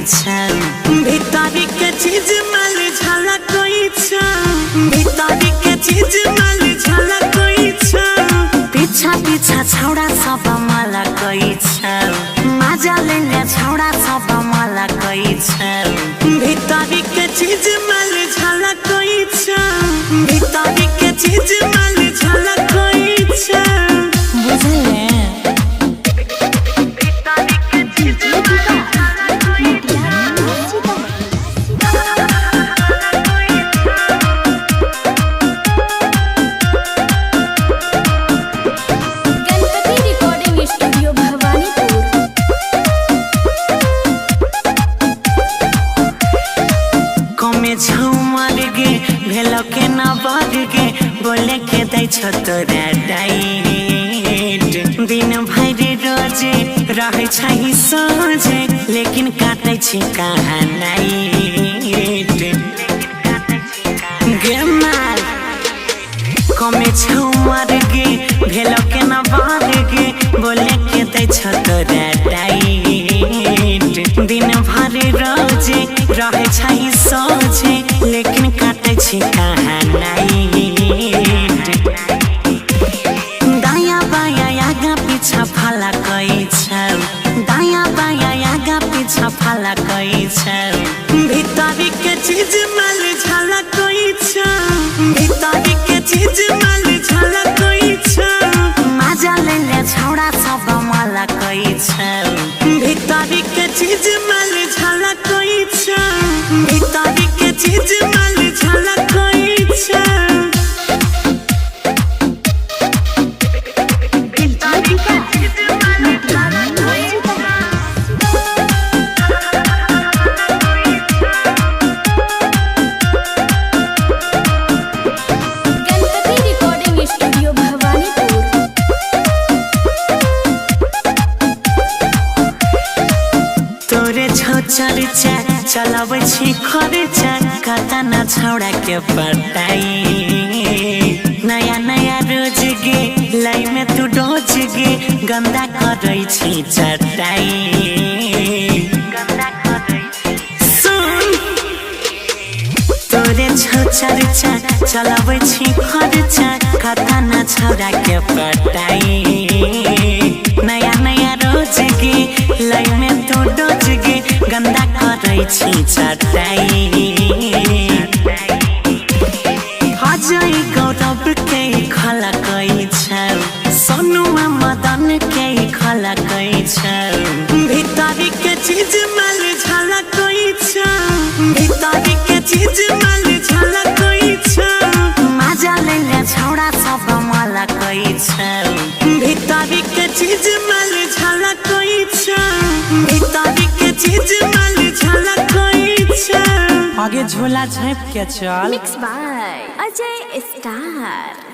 भीतरी के चीज माल झलक भीतरी के चीज माल झलक पीछा पीछा छौड़ा सब माला मजा ले छौड़ा सब माला भीतरी के चीज माल झलक भीतरी के चीज माल झलक बुझले झूमर गे भेलो के न बढ़ गे बोले के दै छ तोरा डाइट दिन भर रोजे रहे छै सोझे लेकिन काटे छी कहाँ नाइट गे माल कमे झूमर गे भेलो के न बढ़ गे बोले के दै छ तोरा डाइट दिन भर रोजे रहे छै सोझे लेकिन काटे छी कहाँ नाइट दाया बाया आगा पीछा फला दाया बाया आगा पीछा फला भीतरी के चीज माल झलक भीतरी के चीज माल झलक मजा ले छौड़ा सब माला भीतरी के चीज माल झलक भीतरी के चीज माल झलक चर्चा चलावे छी खर्चा कता न छौड़ा के पटाई नया नया रोज गे लाई में तू डोज गे गंदा करे छी चटाई सुन तोरे चर्चा चलावे छी खर्चा कता न छौड़ा के पटाई नया नया रोज गे लाई में तू डोज गे गंदा करे छी चटाई अजय गौरव के खला सोनुआ मदन के खला भीतरी के चीज माल झलक भीतरी के चीज माल झलक मजा ले छौड़ा सब माला भीतरी के चीज माल झलक भीतरी के चीज माल झलक आगे झोला झाँप के चल मिक्स बाय अजय स्टार।